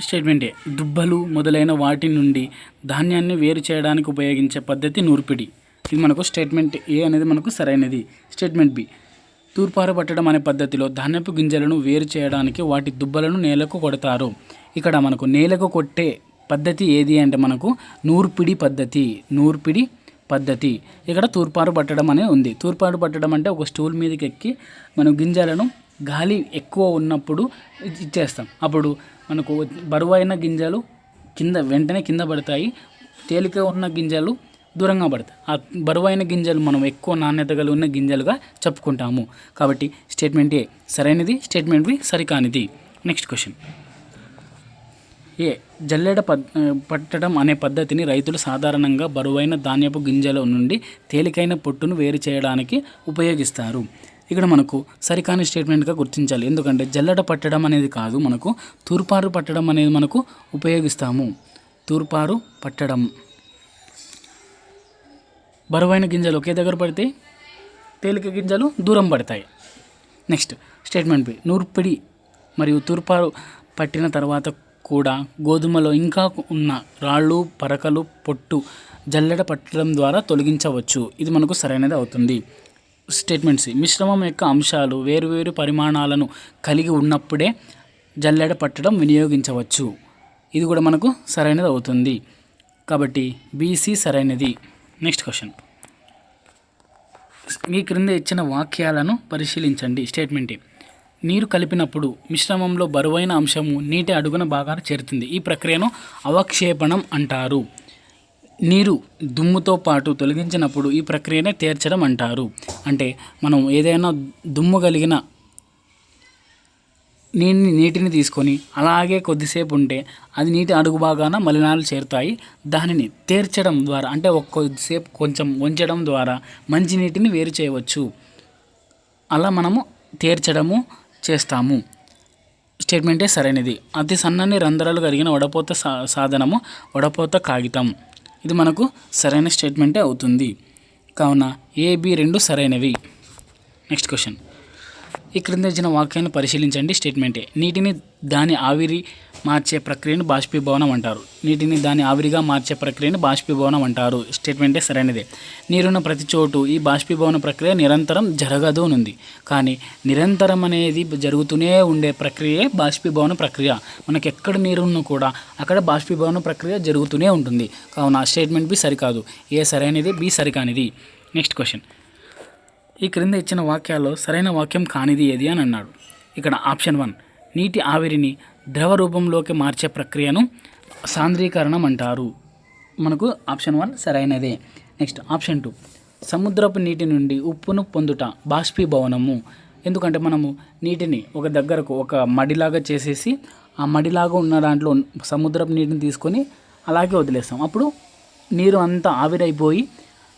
స్టేట్మెంట్ ఏ, దుబ్బలు మొదలైన వాటి నుండి ధాన్యాన్ని వేరు చేయడానికి ఉపయోగించే పద్ధతి నూర్పిడి. ఇది మనకు స్టేట్మెంట్ ఏ అనేది మనకు సరైనది. స్టేట్మెంట్ బి, తూర్పార పట్టడం అనే పద్ధతిలో ధాన్యపు గింజలను వేరు చేయడానికి వాటి దుబ్బలను నేలకు కొడతారు. ఇక్కడ మనకు నేలకు కొట్టే పద్ధతి ఏది అంటే మనకు నూర్పిడి పద్ధతి. ఇక్కడ తూర్పారు పట్టడం అనేది ఉంది. తూర్పారు పట్టడం అంటే ఒక స్టూల్ మీదకి ఎక్కి మనం గింజలను గాలి ఎక్కువ ఉన్నప్పుడు ఇచ్చేస్తాం. అప్పుడు మనకు బరువైన గింజలు వెంటనే కింద పడతాయి, తేలిక ఉన్న గింజలు దూరంగా పడతాయి. ఆ బరువైన గింజలు మనం ఎక్కువ నాణ్యత కలిగి ఉన్న గింజలుగా చెప్పుకుంటాము. కాబట్టి స్టేట్మెంట్ ఏ సరైనది, స్టేట్మెంట్ బి సరికానిది. Next question. ఏ, జల్లెడ పట్టడం అనే పద్ధతిని రైతులు సాధారణంగా బరువైన ధాన్యపు గింజల నుండి తేలికైన పొట్టును వేరు చేయడానికి ఉపయోగిస్తారు. ఇక్కడ మనకు సరికాని స్టేట్మెంట్గా గుర్తించాలి. ఎందుకంటే జల్లెడ పట్టడం అనేది కాదు, మనకు తూర్పారు పట్టడం అనేది మనకు ఉపయోగిస్తాము. తూర్పారు పట్టడం, బరువైన గింజలు ఒకే దగ్గర పడితే తేలిక గింజలు దూరం పడతాయి. నెక్స్ట్ స్టేట్మెంట్ బి, నూర్పిడి మరియు తూర్పారు పట్టిన తర్వాత కూడా గోధుమలో ఇంకా ఉన్న రాళ్ళు, పరకలు, పొట్టు జల్లెడ పట్టడం ద్వారా తొలగించవచ్చు. ఇది మనకు సరైనది అవుతుంది. స్టేట్మెంట్ సి, మిశ్రమం యొక్క అంశాలు వేరువేరు పరిమాణాలను కలిగి ఉన్నప్పుడే జల్లెడ పట్టడం వినియోగించవచ్చు. ఇది కూడా మనకు సరైనది అవుతుంది. కాబట్టి బీసీ సరైనది. Next question. ఈ క్రింద ఇచ్చిన వాక్యాలను పరిశీలించండి. స్టేట్మెంట్ ఏ, నీరు కలిపినప్పుడు మిశ్రమంలో బరువైన అంశము నీటి అడుగున భాగాన చేరుతుంది. ఈ ప్రక్రియను అవక్షేపణం అంటారు. నీరు దుమ్ముతో పాటు తొలగించినప్పుడు ఈ ప్రక్రియనే తేర్చడం అంటారు. అంటే మనం ఏదైనా దుమ్ము కలిగిన నీటిని తీసుకొని అలాగే కొద్దిసేపు ఉంటే అది నీటి అడుగు భాగాన మలినాలు చేరుతాయి. దానిని తేర్చడం ద్వారా అంటే కొద్దిసేపు కొంచెం వంచడం ద్వారా మంచినీటిని వేరు చేయవచ్చు. అలా మనము తేర్చడము చేస్తాము. స్టేట్మెంటే సరైనది. అతి సన్నని రంధ్రాలు కలిగిన వడపోత సాధనము వడపోత కాగితం. ఇది మనకు సరైన స్టేట్మెంటే అవుతుంది. కావున ఏ, బి రెండు సరైనవి. Next question. ఈ క్రింద ఇచ్చిన వాక్యాన్ని పరిశీలించండి. స్టేట్మెంటే, నీటిని దాని ఆవిరి మార్చే ప్రక్రియను బాష్పీభవనం అంటారు. నీటిని దాని ఆవిరిగా మార్చే ప్రక్రియను బాష్పీభవనం అంటారు. స్టేట్మెంటే సరైనదే. నీరున్న ప్రతి చోటు ఈ బాష్పీభవన ప్రక్రియ నిరంతరం జరగదు ఉంది. కానీ నిరంతరం అనేది జరుగుతూనే ఉండే ప్రక్రియే బాష్పీభవన ప్రక్రియ. మనకు ఎక్కడ నీరున్న కూడా అక్కడ బాష్పీభవన ప్రక్రియ జరుగుతూనే ఉంటుంది. కావున స్టేట్మెంట్ బి సరికాదు. ఏ సరైనది, బి సరికానిది. Next question. ఈ క్రింద ఇచ్చిన వాక్యాల్లో సరైన వాక్యం కానిది ఏది అని అన్నాడు. ఇక్కడ ఆప్షన్ 1, నీటి ఆవిరిని ద్రవ రూపంలోకి మార్చే ప్రక్రియను సాంద్రీకరణం అంటారు. మనకు ఆప్షన్ 1 సరైనదే. నెక్స్ట్ ఆప్షన్ 2, సముద్రపు నీటి నుండి ఉప్పును పొందుట బాష్పీభవనము. ఎందుకంటే మనము నీటిని ఒక దగ్గరకు ఒక మడిలాగా చేసేసి ఆ మడిలాగా ఉన్న దాంట్లో సముద్రపు నీటిని తీసుకొని అలాగే వదిలేస్తాం. అప్పుడు నీరు అంతా ఆవిరైపోయి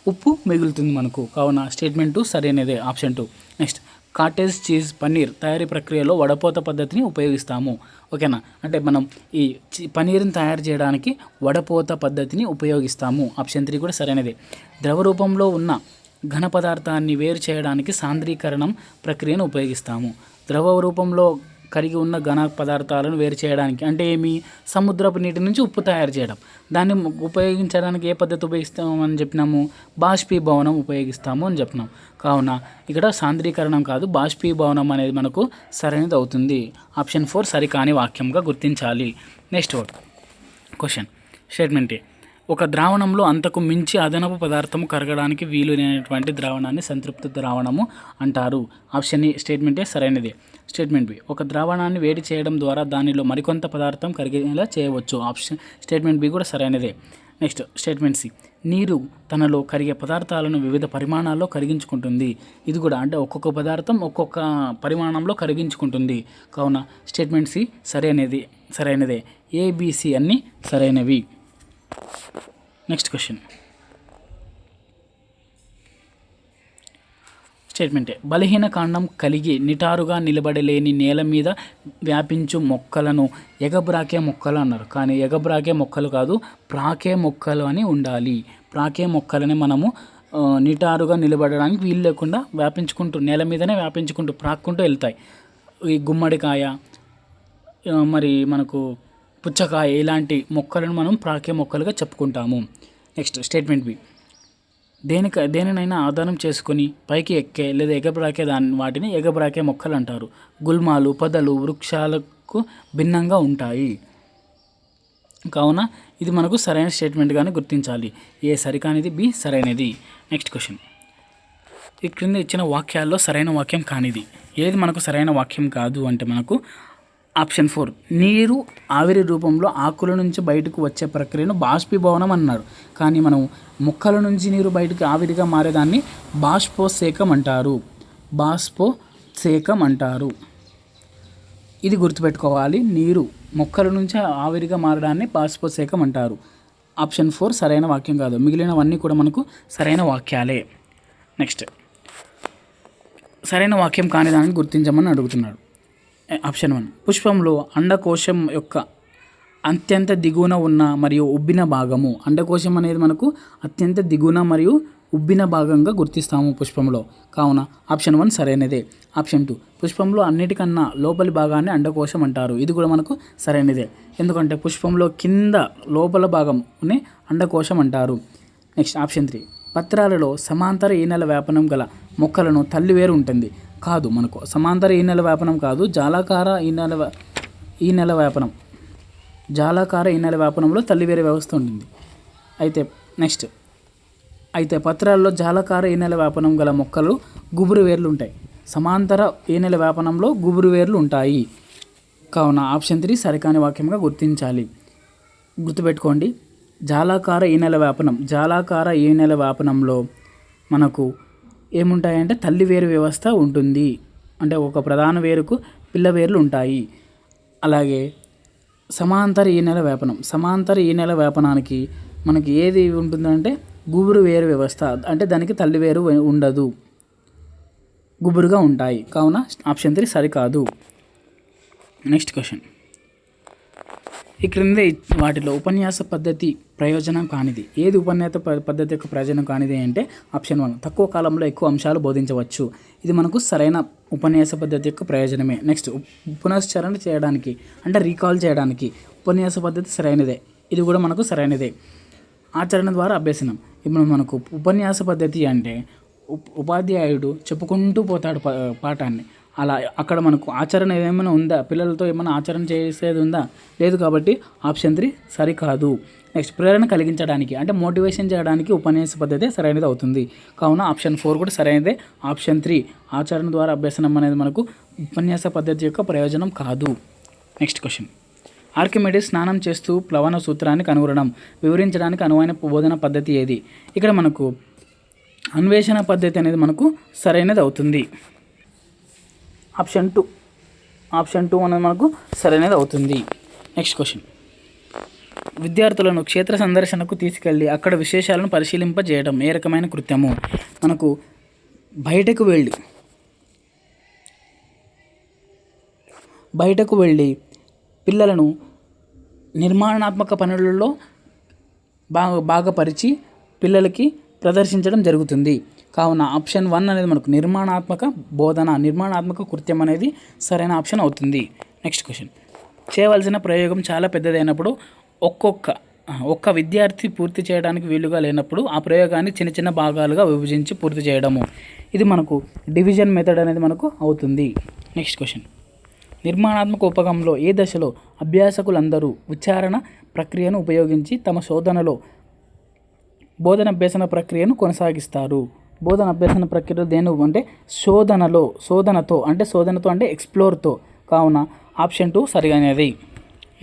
ఉప్పు మిగులుతుంది మనకు. కావున స్టేట్మెంట్ 2 సరైనదే, option 2. Next, cottage cheese paneer తయారీ ప్రక్రియలో వడపోత పద్ధతిని ఉపయోగిస్తాము. ఓకేనా, అంటే మనం ఈ పన్నీర్ని తయారు చేయడానికి వడపోత పద్ధతిని ఉపయోగిస్తాము. ఆప్షన్ 3 కూడా సరైనదే. ద్రవ రూపంలో ఉన్న ఘన పదార్థాన్ని వేరు చేయడానికి సాంద్రీకరణం ప్రక్రియను ఉపయోగిస్తాము. ద్రవ రూపంలో కరిగి ఉన్న ఘన పదార్థాలను వేరు చేయడానికి అంటే ఏమి, సముద్రపు నీటి నుంచి ఉప్పు తయారు చేయడం. దాన్ని ఉపయోగించడానికి ఏ పద్ధతి ఉపయోగిస్తామని చెప్పినాము, బాష్పీభవనం ఉపయోగిస్తాము అని చెప్పినాం. కావున ఇక్కడ సాంద్రీకరణం కాదు, బాష్పీభవనం అనేది మనకు సరైనది అవుతుంది. ఆప్షన్ 4 సరికాని వాక్యంగా గుర్తించాలి. Next question. స్టేట్మెంట్ ఏ, ఒక ద్రావణంలో అంతకు మించి అదనపు పదార్థము కరగడానికి వీలు లేనటువంటి ద్రావణాన్ని సంతృప్త ద్రావణము అంటారు. ఆప్షన్ ఏ స్టేట్మెంటే సరైనది. స్టేట్మెంట్ బి, ఒక ద్రావణాన్ని వేడి చేయడం ద్వారా దానిలో మరికొంత పదార్థం కరిగేలా చేయవచ్చు. ఆప్షన్ స్టేట్మెంట్ బి కూడా సరైనదే. నెక్స్ట్ స్టేట్మెంట్ సి, నీరు తనలో కరిగే పదార్థాలను వివిధ పరిమాణాల్లో కరిగించుకుంటుంది. ఇది కూడా అంటే ఒక్కొక్క పదార్థం ఒక్కొక్క పరిమాణంలో కరిగించుకుంటుంది. కావున స్టేట్మెంట్ సి సరైనదే. ఏబిసి అన్నీ సరైనవి. Next question. స్టేట్మెంటే, బలహీన కాండం కలిగి నిటారుగా నిలబడలేని నేల మీద వ్యాపించు మొక్కలను ఎగబ్రాకే మొక్కలు అన్నారు. కానీ ఎగబ్రాకే మొక్కలు కాదు, ప్రాకే మొక్కలు అని ఉండాలి. ప్రాకే మొక్కలని మనము నిటారుగా నిలబడడానికి వీలు లేకుండా వ్యాపించుకుంటూ నేల మీదనే వ్యాపించుకుంటూ ప్రాక్కుంటూ వెళ్తాయి. ఈ గుమ్మడికాయ, మరి మనకు పుచ్చకాయ ఇలాంటి మొక్కలను మనం ప్రాకే మొక్కలుగా చెప్పుకుంటాము. నెక్స్ట్ స్టేట్మెంట్ బి, దేనినైనా ఆధారం చేసుకొని పైకి ఎక్కే లేదా ఎగబ్రాకే వాటిని ఎగబ్రాకే మొక్కలు అంటారు. గుల్మాలు, పొదలు వృక్షాలకు భిన్నంగా ఉంటాయి. కావున ఇది మనకు సరైన స్టేట్మెంట్గానే గుర్తించాలి. ఏ సరికానిది, బి సరైనది. Next question. ఈ క్రింద ఇచ్చిన వాక్యాల్లో సరైన వాక్యం కానిది ఏది మనకు సరైన వాక్యం కాదు అంటే మనకు ఆప్షన్ 4, నీరు ఆవిరి రూపంలో ఆకుల నుంచి బయటకు వచ్చే ప్రక్రియను బాష్పీభవనం అన్నారు. కానీ మనం మొక్కల నుంచి నీరు బయటకు ఆవిరిగా మారేదాన్ని బాష్పోత్సేకం అంటారు. ఇది గుర్తుపెట్టుకోవాలి. నీరు మొక్కల నుంచి ఆవిరిగా మారడాన్ని బాష్పోత్సేకం అంటారు. ఆప్షన్ 4 సరైన వాక్యం కాదు. మిగిలినవన్నీ కూడా మనకు సరైన వాక్యాలే. నెక్స్ట్, సరైన వాక్యం కాని దానిని గుర్తించమని అడుగుతున్నాడు. ఆప్షన్ 1, పుష్పంలో అండకోశం యొక్క అత్యంత దిగువన ఉన్న మరియు ఉబ్బిన భాగము. అండకోశం అనేది మనకు అత్యంత దిగువన మరియు ఉబ్బిన భాగంగా గుర్తిస్తాము పుష్పంలో. కావున ఆప్షన్ 1 సరైనదే. ఆప్షన్ 2, పుష్పంలో అన్నిటికన్నా లోపలి భాగాన్ని అండకోశం అంటారు. ఇది కూడా మనకు సరైనదే. ఎందుకంటే పుష్పంలో కింద లోపల భాగంని అండకోశం అంటారు. నెక్స్ట్ ఆప్షన్ 3, పత్రాలలో సమాంతర ఈనెల వ్యాపనం గల మొక్కలను తల్లివేరు ఉంటుంది. కాదు, మనకు సమాంతర ఈనెల వ్యాపనం కాదు, జాలాకార ఈనెల వ్యాపనంలో తల్లివేరు వ్యవస్థ ఉంటుంది. అయితే పత్రాల్లో జాలకార ఈనెల వ్యాపనం గల మొక్కలు గుబురు వేర్లు ఉంటాయి. సమాంతర ఈనెల వ్యాపనంలో గుబురు వేర్లు ఉంటాయి. కావున ఆప్షన్ 3 సరికాని వాక్యంగా గుర్తించాలి. గుర్తుపెట్టుకోండి, జాలాకార ఈనెల వ్యాపనంలో మనకు ఏముంటాయంటే తల్లి వేరు వ్యవస్థ ఉంటుంది. అంటే ఒక ప్రధాన వేరుకు పిల్ల వేర్లు ఉంటాయి. అలాగే సమాంతర ఈనెల వ్యాపనానికి మనకి ఏది ఉంటుందంటే గుబురు వేరు వ్యవస్థ. అంటే దానికి తల్లి వేరు ఉండదు, గుబురుగా ఉంటాయి. కావున ఆప్షన్ 3 సరికాదు. Next question. ఈ క్రింద వాటిలో ఉపన్యాస పద్ధతి ప్రయోజనం కానిది ఏది? ఉపన్యాస పద్ధతి యొక్క ప్రయోజనం కానిది అంటే ఆప్షన్ 1, తక్కువ కాలంలో ఎక్కువ అంశాలు బోధించవచ్చు. ఇది మనకు సరైన ఉపన్యాస పద్ధతి యొక్క ప్రయోజనమే. నెక్స్ట్, పునశ్చరణ చేయడానికి అంటే రీకాల్ చేయడానికి ఉపన్యాస పద్ధతి సరైనదే. ఇది కూడా మనకు సరైనదే. ఆచరణ ద్వారా అభ్యసనం. ఇప్పుడు మనకు ఉపన్యాస పద్ధతి అంటే ఉపాధ్యాయుడు చెప్పుకుంటూ పోతాడు పాఠాన్ని. అలా అక్కడ మనకు ఆచరణ ఏమైనా ఉందా? పిల్లలతో ఏమైనా ఆచరణ చేసేది ఉందా? లేదు. కాబట్టి ఆప్షన్ 3 సరికాదు. నెక్స్ట్, ప్రేరణ కలిగించడానికి అంటే మోటివేషన్ చేయడానికి ఉపన్యాస పద్ధతి సరైనది అవుతుంది. కావున ఆప్షన్ 4 కూడా సరైనదే. ఆప్షన్ 3 ఆచరణ ద్వారా అభ్యసనం అనేది మనకు ఉపన్యాస పద్ధతి యొక్క ప్రయోజనం కాదు. Next question. ఆర్కిమెడిస్ స్నానం చేస్తూ ప్లవన సూత్రాన్ని కనుగొనడం వివరించడానికి అనువైన బోధన పద్ధతి ఏది? ఇక్కడ మనకు అన్వేషణ పద్ధతి అనేది మనకు సరైనది అవుతుంది. ఆప్షన్ 2 అనేది మనకు సరైనది అవుతుంది. Next question. విద్యార్థులను క్షేత్ర సందర్శనకు తీసుకెళ్ళి అక్కడ విశేషాలను పరిశీలింపజేయడం ఏ రకమైన కృత్యము? మనకు బయటకు వెళ్ళి పిల్లలను నిర్మాణాత్మక పనులలో బాగుపరిచి పిల్లలకి ప్రదర్శించడం జరుగుతుంది. కావున ఆప్షన్ 1 అనేది మనకు నిర్మాణాత్మక కృత్యం అనేది సరైన ఆప్షన్ అవుతుంది. Next question. చేయవలసిన ప్రయోగం చాలా పెద్దదైనప్పుడు ఒక్క విద్యార్థి పూర్తి చేయడానికి వీలుగా లేనప్పుడు ఆ ప్రయోగాన్ని చిన్న చిన్న భాగాలుగా విభజించి పూర్తి చేయడము. ఇది మనకు డివిజన్ మెథడ్ అనేది మనకు అవుతుంది. Next question. నిర్మాణాత్మక ఉపగమంలో ఏ దశలో అభ్యాసకులందరూ ఉచ్చారణ ప్రక్రియను ఉపయోగించి తమ శోధనలో బోధన అభ్యసన ప్రక్రియను కొనసాగిస్తారు. బోధన అభ్యసన ప్రక్రియలో దేని అంటే శోధనతో అంటే ఎక్స్ప్లోర్తో. కావున ఆప్షన్ 2 సరిగానేది.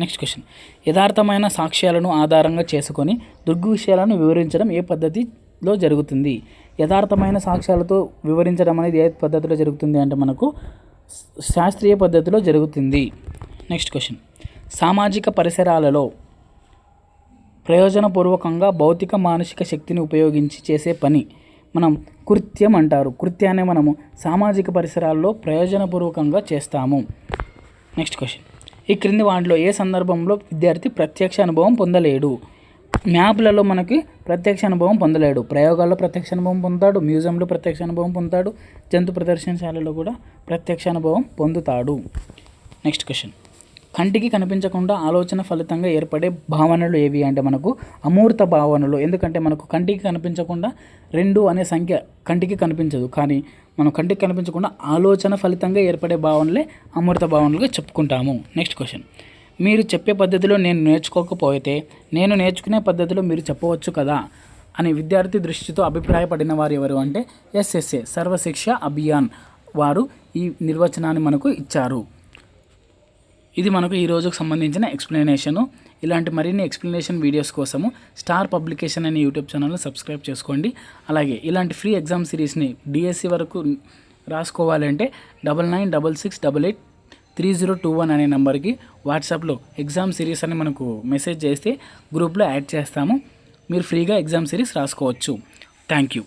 నెక్స్ట్ క్వశ్చన్, యథార్థమైన సాక్ష్యాలను ఆధారంగా చేసుకొని దృగ్విషయాలను వివరించడం ఏ పద్ధతిలో జరుగుతుంది? యథార్థమైన సాక్ష్యాలతో వివరించడం అనేది ఏ పద్ధతిలో జరుగుతుంది అంటే మనకు శాస్త్రీయ పద్ధతిలో జరుగుతుంది. నెక్స్ట్ క్వశ్చన్, సామాజిక పరిసరాలలో ప్రయోజనపూర్వకంగా భౌతిక మానసిక శక్తిని ఉపయోగించి చేసే పని మనం కృత్యం అంటారు. కృత్యాన్ని మనము సామాజిక పరిసరాల్లో ప్రయోజనపూర్వకంగా చేస్తాము. నెక్స్ట్ క్వశ్చన్, ఈ క్రింది వాటిలో ఏ సందర్భంలో విద్యార్థి ప్రత్యక్ష అనుభవం పొందలేడు? మ్యాప్లలో మనకి ప్రత్యక్ష అనుభవం పొందలేడు. ప్రయోగాల్లో ప్రత్యక్ష అనుభవం పొందుతాడు, మ్యూజియంలో ప్రత్యక్ష అనుభవం పొందుతాడు, జంతు ప్రదర్శనశాలలో కూడా ప్రత్యక్ష అనుభవం పొందుతాడు. నెక్స్ట్ క్వశ్చన్, కంటికి కనిపించకుండా ఆలోచన ఫలితంగా ఏర్పడే భావనలు ఏవి అంటే మనకు అమూర్త భావనలు. ఎందుకంటే మనకు కంటికి కనిపించకుండా 2 అనే సంఖ్య కంటికి కనిపించదు, కానీ మనం కంటికి కనిపించకుండా ఆలోచన ఫలితంగా ఏర్పడే భావనలే అమూర్త భావనలుగా చెప్పుకుంటాము. నెక్స్ట్ క్వశ్చన్, మీరు చెప్పే పద్ధతిలో నేను నేర్చుకోకపోతే నేను నేర్చుకునే పద్ధతిలో మీరు చెప్పవచ్చు కదా అని విద్యార్థి దృష్టితో అభిప్రాయపడిన వారు ఎవరు అంటే SSA సర్వశిక్ష అభియాన్ వారు ఈ నిర్వచనాన్ని మనకు ఇచ్చారు. ఇది మనకు ఈ రోజుకు సంబంధించిన ఎక్స్ప్లెనేషను. ఇలాంటి మరిన్ని ఎక్స్ప్లెనేషన్ వీడియోస్ కోసము స్టార్ పబ్లికేషన్ అనే యూట్యూబ్ ఛానల్ని సబ్స్క్రైబ్ చేసుకోండి. అలాగే ఇలాంటి ఫ్రీ ఎగ్జామ్ సిరీస్ని DSC వరకు రాసుకోవాలంటే 9966883021 అనే నెంబర్కి వాట్సాప్లో ఎగ్జామ్ సిరీస్ అని మనకు మెసేజ్ చేస్తే గ్రూప్లో యాడ్ చేస్తాము. మీరు ఫ్రీగా ఎగ్జామ్ సిరీస్ రాసుకోవచ్చు. Thank you.